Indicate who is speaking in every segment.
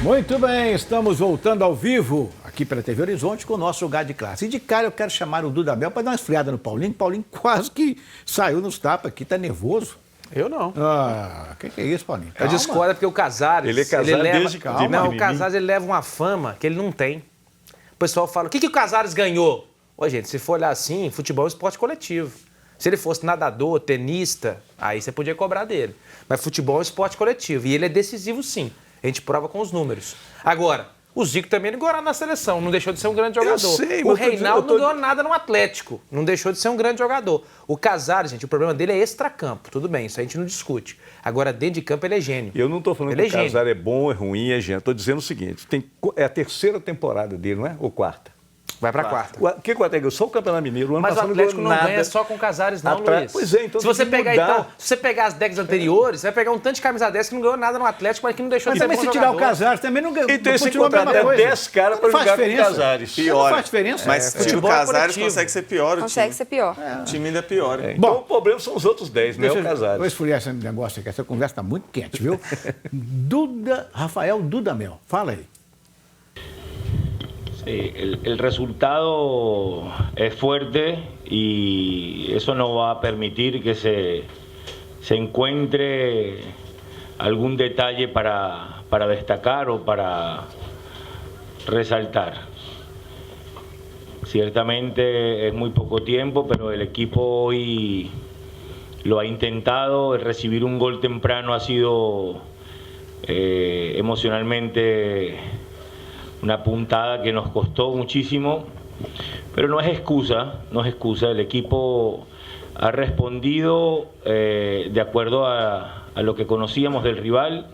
Speaker 1: Muito bem, estamos voltando ao vivo aqui pela TV Horizonte com o nosso Lugar de Classe. E de cara eu quero chamar o Dudamel para dar uma esfriada no Paulinho. O Paulinho quase que saiu nos tapas aqui, tá nervoso.
Speaker 2: Eu não.
Speaker 1: Ah, que é isso, Paulinho?
Speaker 2: Eu discordo porque o Casares...
Speaker 3: Ele é Casares desde
Speaker 2: calma. Não, o Casares ele leva uma fama que ele não tem. O pessoal fala, o que o Casares ganhou? Ô, gente, se for olhar assim, futebol é um esporte coletivo. Se ele fosse nadador, tenista, aí você podia cobrar dele. Mas futebol é um esporte coletivo e ele é decisivo sim. A gente prova com os números. Agora, o Zico também não ganhou nada na seleção, não deixou de ser um grande jogador. O Reinaldo não ganhou nada no Atlético, não deixou de ser um grande jogador. O Casares, gente, o problema dele é extracampo, tudo bem, isso a gente não discute. Agora, dentro de campo, ele é gênio.
Speaker 3: Eu não estou falando que o Casares é bom, é ruim, é gênio. Estou dizendo o seguinte, é a terceira temporada dele, não é? Ou quarta?
Speaker 2: Vai pra quarta.
Speaker 3: O que aconteceu? Só o Campeonato Mineiro.
Speaker 2: Mas o Atlético não ganha só com Casares, não, Luiz.
Speaker 3: Pois é, então
Speaker 2: se você pegar as décadas anteriores, você vai pegar um tanto de camisa 10 que não ganhou nada no Atlético, mas que não deixou de ser bom
Speaker 1: jogador. Mas se tirar o Casares, também não ganhou.
Speaker 3: Então esse contrato é 10 caras para jogar com o Casares.
Speaker 4: Pior.
Speaker 1: Não faz diferença.
Speaker 4: Mas se o Casares consegue ser pior,
Speaker 5: consegue ser pior.
Speaker 4: O time ainda é pior.
Speaker 3: Então o problema são os outros 10, não é o Casares.
Speaker 1: Vou esfriar esse negócio aqui, essa conversa está muito quente, viu? Rafael Dudamel, fala aí.
Speaker 6: Sí, el resultado es fuerte y eso no va a permitir que se encuentre algún detalle para destacar o para resaltar. Ciertamente es muy poco tiempo, pero el equipo hoy lo ha intentado. El recibir un gol temprano ha sido emocionalmente una puntada que nos costó muchísimo, pero no es excusa, el equipo ha respondido de acuerdo a lo que conocíamos del rival.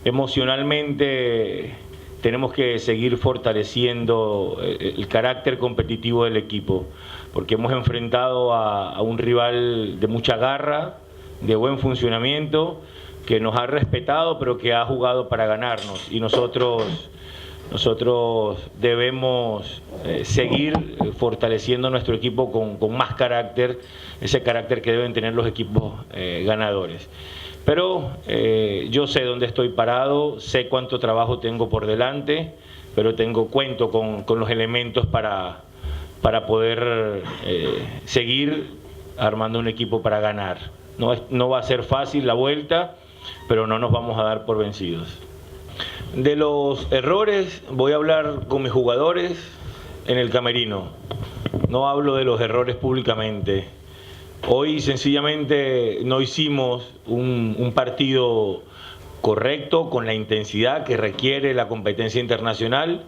Speaker 6: Emocionalmente tenemos que seguir fortaleciendo el carácter competitivo del equipo, porque hemos enfrentado a un rival de mucha garra, de buen funcionamiento, que nos ha respetado, pero que ha jugado para ganarnos, y nosotros debemos seguir fortaleciendo nuestro equipo con más carácter, ese carácter que deben tener los equipos ganadores. Pero yo sé dónde estoy parado, sé cuánto trabajo tengo por delante, pero cuento con los elementos para poder seguir armando un equipo para ganar. No va a ser fácil la vuelta, pero no nos vamos a dar por vencidos. De los errores voy a hablar con mis jugadores en el camerino. No hablo de los errores públicamente. Hoy sencillamente no hicimos un partido correcto con la intensidad que requiere la competencia internacional,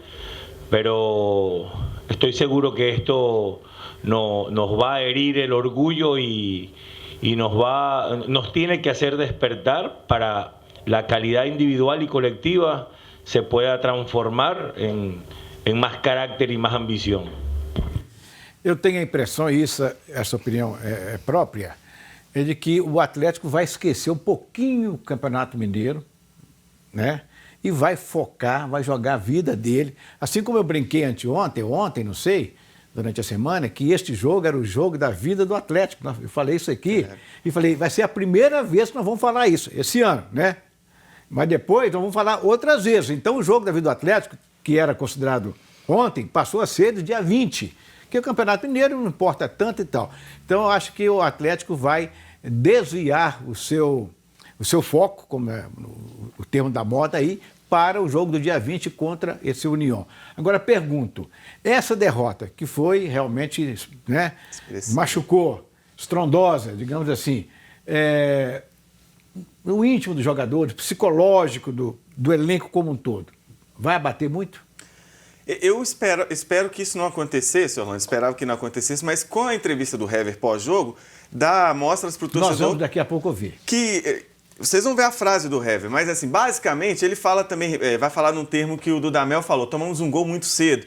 Speaker 6: pero estoy seguro que esto nos va a herir el orgullo y nos tiene que hacer despertar para la calidad individual y colectiva se pueda transformar em mais caráter e mais ambição.
Speaker 1: Eu tenho a impressão, e essa opinião é própria, é de que o Atlético vai esquecer um pouquinho o Campeonato Mineiro, né? E vai focar, vai jogar a vida dele. Assim como eu brinquei ontem, não sei, durante a semana, que este jogo era o jogo da vida do Atlético. Eu falei isso aqui e falei, vai ser a primeira vez que nós vamos falar isso, esse ano, né? Mas depois nós vamos falar outras vezes. Então o jogo da vida do Atlético, que era considerado ontem, passou a ser do dia 20, que o Campeonato Mineiro não importa tanto e tal. Então eu acho que o Atlético vai desviar o seu foco, como é o termo da moda aí, para o jogo do dia 20 contra esse União. Agora pergunto, essa derrota que foi realmente, né, machucou, estrondosa, digamos assim, o íntimo dos jogadores, psicológico do elenco como um todo, vai abater muito?
Speaker 4: Eu espero que isso não acontecesse, Orlando, esperava que não acontecesse, mas com a entrevista do Hever pós-jogo, dá mostras para o torcedor...
Speaker 1: Nós vamos daqui a pouco ouvir.
Speaker 4: Que vocês vão ver a frase do Hever, mas assim, basicamente ele fala também, vai falar num termo que o Dudamel falou, tomamos um gol muito cedo.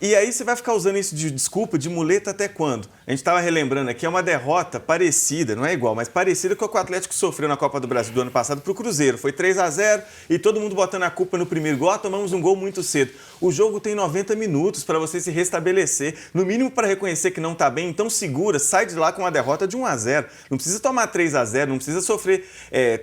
Speaker 4: E aí você vai ficar usando isso de desculpa, de muleta até quando? A gente estava relembrando aqui, é uma derrota parecida, não é igual, mas parecida com a que o Atlético sofreu na Copa do Brasil do ano passado para o Cruzeiro. Foi 3-0 e todo mundo botando a culpa no primeiro gol. Tomamos um gol muito cedo. O jogo tem 90 minutos para você se restabelecer, no mínimo para reconhecer que não está bem. Então segura, sai de lá com uma derrota de 1-0. Não precisa tomar 3-0, não precisa sofrer,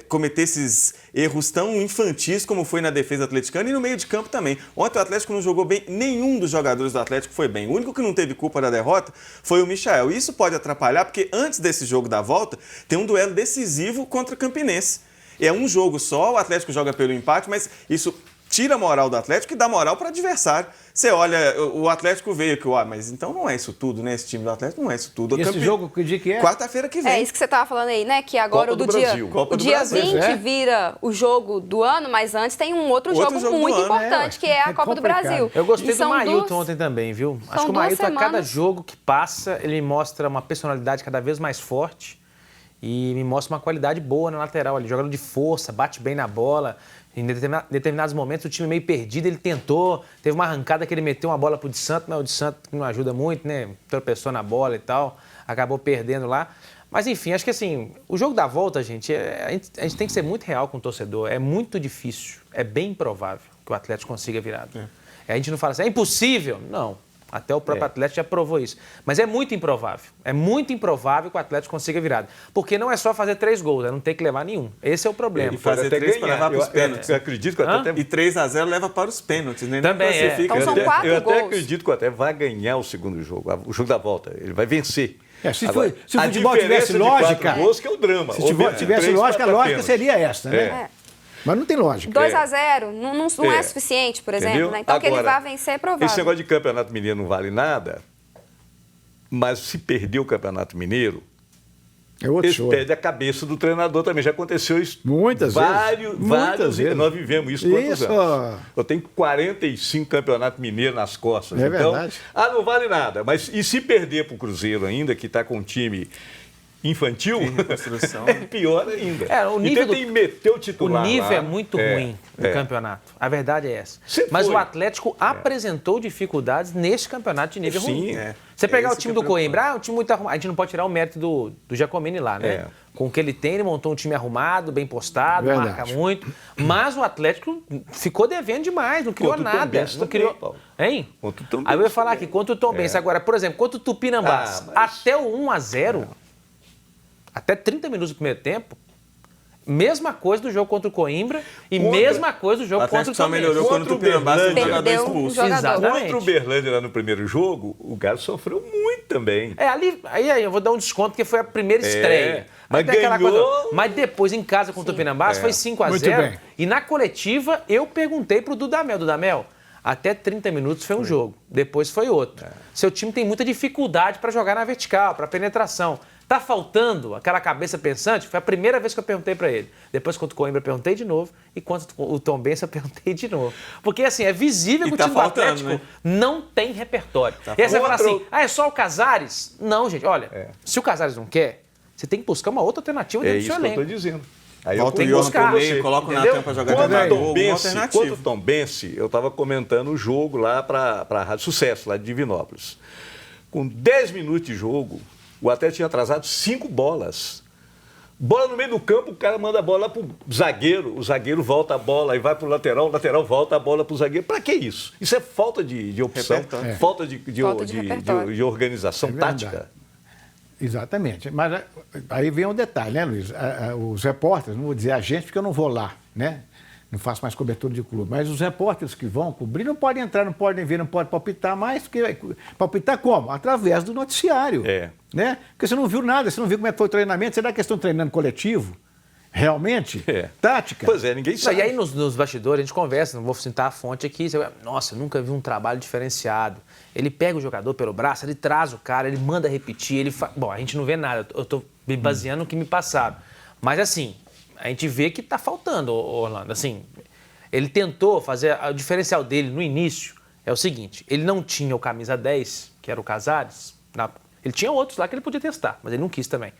Speaker 4: cometer esses erros tão infantis como foi na defesa atleticana e no meio de campo também. Ontem o Atlético não jogou bem, nenhum dos jogadores do Atlético foi bem. O único que não teve culpa da derrota foi o Michael. Isso pode atrapalhar, porque antes desse jogo da volta, tem um duelo decisivo contra o Campinense. É um jogo só, o Atlético joga pelo empate, mas isso tira a moral do Atlético e dá moral para o adversário. Você olha, o Atlético veio aqui, mas então não é isso tudo, né? Esse time do Atlético não é isso tudo.
Speaker 1: E esse jogo, que dia que é?
Speaker 4: Quarta-feira que vem.
Speaker 5: É isso que você estava falando aí, né? Que agora
Speaker 3: Copa
Speaker 5: o
Speaker 3: do Brasil.
Speaker 5: o dia
Speaker 4: Brasil.
Speaker 5: 20 vira o jogo do ano, mas antes tem um outro jogo muito importante, que é a Copa do
Speaker 1: complicado.
Speaker 5: Brasil.
Speaker 2: Eu gostei
Speaker 5: E
Speaker 2: do
Speaker 5: são
Speaker 2: Mailton ontem também, viu? Acho que o Mailton, a cada jogo que passa, ele me mostra uma personalidade cada vez mais forte e me mostra uma qualidade boa na lateral. Ele joga de força, bate bem na bola. Em determinados momentos, o time meio perdido, ele tentou. Teve uma arrancada que ele meteu uma bola pro de Santo, mas o de Santo não ajuda muito, né? Tropeçou na bola e tal, acabou perdendo lá. Mas enfim, acho que assim, o jogo da volta, gente, a gente tem que ser muito real com o torcedor. É muito difícil, é bem improvável que o Atlético consiga a virada. A gente não fala assim, é impossível. Não. Até o próprio Atlético já provou isso. Mas é muito improvável. É muito improvável que o Atlético consiga a virada. Porque não é só fazer 3 gols, é não ter que levar nenhum. Esse é o problema.
Speaker 4: E fazer 3 para levar para os pênaltis.
Speaker 3: Eu acredito que até...
Speaker 4: E 3-0 leva para os pênaltis, né?
Speaker 2: Também
Speaker 5: Então são 4
Speaker 3: Eu até
Speaker 5: gols.
Speaker 3: acredito que o Atlético vai ganhar o segundo jogo, o jogo da volta. Ele vai vencer.
Speaker 1: Se
Speaker 3: Agora,
Speaker 1: o futebol tivesse
Speaker 3: de
Speaker 1: lógica,
Speaker 3: 4 gols que é o drama.
Speaker 1: se tivesse lógica, a lógica seria essa, né? Mas não tem lógica.
Speaker 5: 2-0 não é suficiente, por exemplo. Né? Então,
Speaker 3: Agora,
Speaker 5: que ele vá vencer é provável.
Speaker 3: Esse negócio de Campeonato Mineiro não vale nada, mas se perder o Campeonato Mineiro,
Speaker 1: É outro show.
Speaker 3: perde a cabeça do treinador também. Já aconteceu isso
Speaker 1: Muitas vezes.
Speaker 3: várias vezes. Nós vivemos isso quantos
Speaker 1: Isso.
Speaker 3: anos? Eu tenho 45 campeonatos mineiros nas costas.
Speaker 1: É
Speaker 3: então,
Speaker 1: verdade.
Speaker 3: não vale nada. Mas e se perder para o Cruzeiro ainda, que está com um time infantil, é pior ainda.
Speaker 2: O nível
Speaker 3: então tem que meter o titular
Speaker 2: O nível
Speaker 3: lá.
Speaker 2: é muito ruim do campeonato. A verdade é essa. Mas o Atlético apresentou dificuldades neste campeonato de nível ruim. Você pegar o time do Coimbra, o time muito arrumado. A gente não pode tirar o mérito do Giacomini lá, né? Com o que ele tem, ele montou um time arrumado, bem postado, marca muito. Mas o Atlético ficou devendo demais, não criou
Speaker 3: Contra o
Speaker 2: nada.
Speaker 3: Tombense
Speaker 2: Não
Speaker 3: também,
Speaker 2: criou.
Speaker 3: Paulo.
Speaker 2: Hein?
Speaker 3: Contra o Tombense
Speaker 2: Aí eu ia falar
Speaker 3: também.
Speaker 2: aqui, contra o Tombense. Agora, por exemplo, contra o Tupinambás, até o 1-0, até 30 minutos do primeiro tempo, mesma coisa do jogo contra o Coimbra e mesma coisa do jogo contra o
Speaker 4: só
Speaker 2: Tombense.
Speaker 4: melhorou quando o Tupinambás teve jogador
Speaker 5: Perdeu um
Speaker 4: expulso.
Speaker 5: jogador.
Speaker 2: Exatamente.
Speaker 3: Contra o Berlândia lá no primeiro jogo, o Galo sofreu muito também.
Speaker 2: Aí eu vou dar um desconto, porque foi a primeira estreia.
Speaker 3: mas
Speaker 2: Aí tem aquela
Speaker 3: ganhou.
Speaker 2: Mas depois, em casa com o Tupinambás, foi 5-0.
Speaker 1: Muito bem.
Speaker 2: E na coletiva, eu perguntei pro Dudamel, até 30 minutos foi um jogo, depois foi outro. Seu time tem muita dificuldade para jogar na vertical, para penetração. Tá faltando aquela cabeça pensante? Foi a primeira vez que eu perguntei para ele. Depois, contra o Coimbra, eu perguntei de novo. E contra o Tombense, eu perguntei de novo. Porque, assim, é visível que o
Speaker 4: tá
Speaker 2: time do
Speaker 4: faltando,
Speaker 2: Atlético
Speaker 4: né?
Speaker 2: não tem repertório. E aí você fala assim, é só o Casares? Não, gente, olha, se o Casares não quer, você tem que buscar uma outra alternativa
Speaker 3: É
Speaker 2: dentro do
Speaker 3: isso
Speaker 2: seu
Speaker 3: que eu
Speaker 2: elenco.
Speaker 3: estou dizendo. Aí
Speaker 4: Volta o
Speaker 3: eu
Speaker 4: Johan
Speaker 2: buscar
Speaker 4: pro
Speaker 3: você,
Speaker 4: meio, coloca o
Speaker 2: entendeu?
Speaker 4: Natan para jogar
Speaker 3: Quanto
Speaker 4: de
Speaker 3: ao
Speaker 4: uma
Speaker 3: Tombense,
Speaker 4: alternativa.
Speaker 3: Tombense, eu estava comentando o jogo lá para a Rádio Sucesso, lá de Divinópolis. Com 10 minutos de jogo, o Atlético tinha atrasado 5 bolas. Bola no meio do campo, o cara manda a bola para o zagueiro volta a bola, aí vai para o lateral volta a bola para o zagueiro. Para que isso? Isso é falta de opção,
Speaker 4: Repertório.
Speaker 3: falta de
Speaker 5: repertório.
Speaker 3: de organização
Speaker 1: É verdade.
Speaker 3: tática.
Speaker 1: Exatamente. Mas aí vem um detalhe, né, Luiz? Os repórteres, não vou dizer a gente, porque eu não vou lá, né? Não faço mais cobertura de clube. Mas os repórteres que vão cobrir não podem entrar, não podem ver, não podem palpitar mais. Porque palpitar como? Através do noticiário. Né? Porque você não viu nada, você não viu como é que foi o treinamento. Será que eles estão treinando coletivo? Realmente? Tática?
Speaker 3: Pois é, ninguém
Speaker 2: Não,
Speaker 3: sabe.
Speaker 2: e aí nos bastidores a gente conversa, não vou citar a fonte aqui. Você vai, nossa, eu nunca vi um trabalho diferenciado. Ele pega o jogador pelo braço, ele traz o cara, ele manda repetir, ele faz. Bom, a gente não vê nada, eu estou me baseando no que me passaram. Mas assim, a gente vê que está faltando, Orlando. Assim, ele tentou fazer. O diferencial dele no início é o seguinte: ele não tinha o camisa 10, que era o Casares. Ele tinha outros lá que ele podia testar, mas ele não quis também.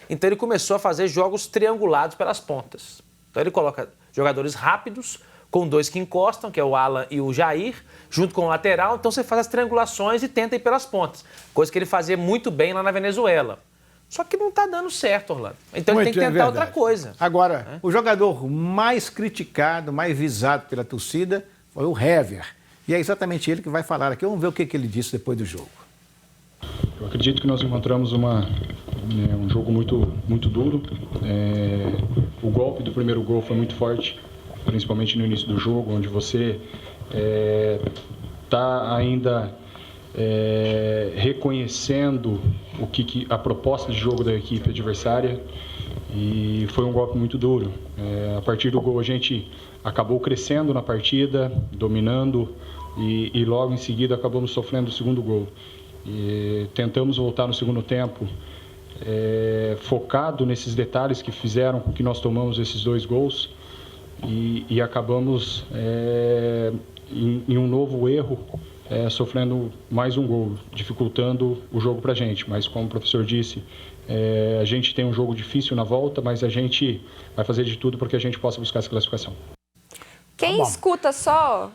Speaker 2: Então ele começou a fazer jogos triangulados pelas pontas. Então ele coloca jogadores rápidos com 2 que encostam, que é o Alan e o Jair, junto com o lateral. Então você faz as triangulações e tenta ir pelas pontas. Coisa que ele fazia muito bem lá na Venezuela. Só que não está dando certo, Orlando. Então ele tem que tentar outra coisa.
Speaker 1: Agora, o jogador mais criticado, mais visado pela torcida foi o Hever. E é exatamente ele que vai falar aqui. Vamos ver o que ele disse depois do jogo.
Speaker 7: Eu acredito que nós encontramos um jogo muito duro. O golpe do primeiro gol foi muito forte, principalmente no início do jogo, onde você está ainda reconhecendo a proposta de jogo da equipe adversária, e foi um golpe muito duro. A partir do gol a gente acabou crescendo na partida, dominando, e logo em seguida acabamos sofrendo o segundo gol. E tentamos voltar no segundo tempo focado nesses detalhes que fizeram com que nós tomamos esses 2 gols, e acabamos em um novo erro sofrendo mais um gol, dificultando o jogo para a gente. Mas como o professor disse, a gente tem um jogo difícil na volta, mas a gente vai fazer de tudo para que a gente possa buscar essa classificação.
Speaker 5: Quem escuta só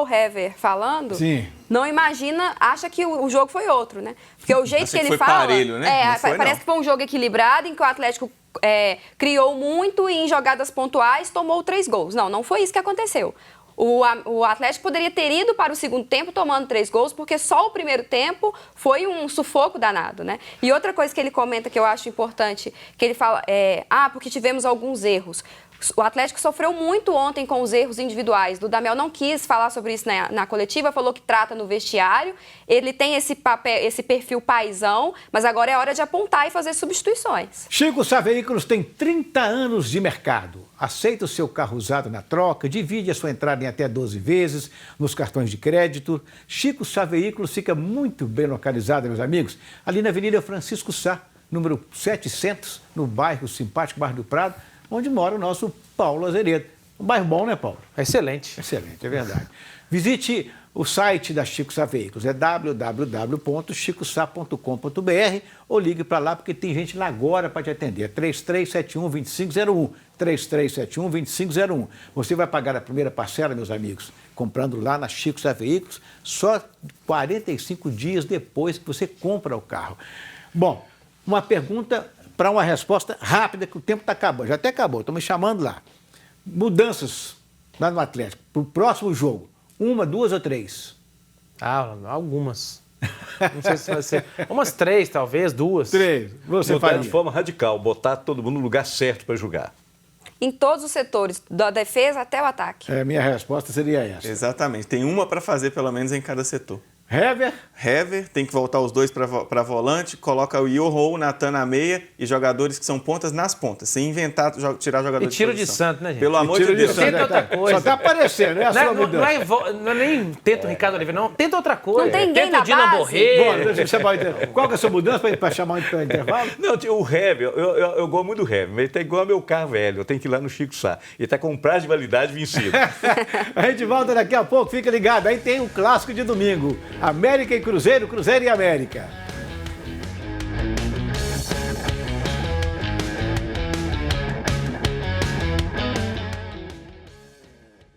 Speaker 5: o Hever falando,
Speaker 1: Sim,
Speaker 5: não imagina, acha que o jogo foi outro, né? Porque o jeito que ele
Speaker 4: foi
Speaker 5: fala...
Speaker 4: parelho, né?
Speaker 5: Parece que foi um jogo equilibrado, em que o Atlético criou muito e em jogadas pontuais tomou 3 gols. Não foi isso que aconteceu. O Atlético poderia ter ido para o segundo tempo tomando 3 gols, porque só o primeiro tempo foi um sufoco danado, né? E outra coisa que ele comenta que eu acho importante, que ele fala, porque tivemos alguns erros. O Atlético sofreu muito ontem com os erros individuais. Dudamel não quis falar sobre isso na coletiva, falou que trata no vestiário. Ele tem esse perfil paizão, mas agora é hora de apontar e fazer substituições.
Speaker 1: Chico Sá Veículos tem 30 anos de mercado. Aceita o seu carro usado na troca, divide a sua entrada em até 12 vezes nos cartões de crédito. Chico Sá Veículos fica muito bem localizado, meus amigos, ali na Avenida Francisco Sá, número 700, no bairro simpático, bairro do Prado, onde mora o nosso Paulo Azeredo. Um bairro bom, né, Paulo?
Speaker 2: Excelente.
Speaker 1: Excelente, é verdade. Visite o site da Chico Sá Veículos, é www.chicosá.com.br, ou ligue para lá, porque tem gente lá agora para te atender. 3371-2501, 3371-2501. Você vai pagar a primeira parcela, meus amigos, comprando lá na Chico Sá Veículos, só 45 dias depois que você compra o carro. Bom, uma pergunta para uma resposta rápida, que o tempo está acabando. Já até acabou, estão me chamando lá. Mudanças lá no Atlético, para o próximo jogo. 1, 2 ou 3?
Speaker 2: Algumas. Não sei se vai ser. Umas 3, talvez, 2.
Speaker 1: 3. Você
Speaker 3: Mudar
Speaker 1: faria?
Speaker 3: de forma radical, botar todo mundo no lugar certo para jogar.
Speaker 5: Em todos os setores, da defesa até o ataque.
Speaker 1: Minha resposta seria essa.
Speaker 4: Exatamente. Tem uma para fazer, pelo menos, em cada setor.
Speaker 1: Hever,
Speaker 4: tem que voltar os 2 para volante, coloca o Yoho, o Natan na meia e jogadores que são pontas nas pontas, sem inventar tirar jogador
Speaker 2: de tiro
Speaker 4: de
Speaker 2: posição. De santo, né, gente?
Speaker 4: Pelo amor de Deus.
Speaker 2: Tenta outra coisa.
Speaker 1: Só está aparecendo, né?
Speaker 2: Não é nem tenta o Ricardo Oliveira, não. Tenta outra coisa.
Speaker 5: Não tem ninguém
Speaker 2: tenta
Speaker 5: na
Speaker 2: o Dina
Speaker 5: base.
Speaker 1: Borré. Qual que é a sua mudança para chamar o intervalo?
Speaker 3: Não, o Hever, eu gosto muito do Hever, mas ele está igual ao meu carro velho, eu tenho que ir lá no Chico Sá. Ele está com prazo de validade vencido.
Speaker 1: A gente volta daqui a pouco, fica ligado. Aí tem o clássico de domingo, América e Cruzeiro, Cruzeiro e América.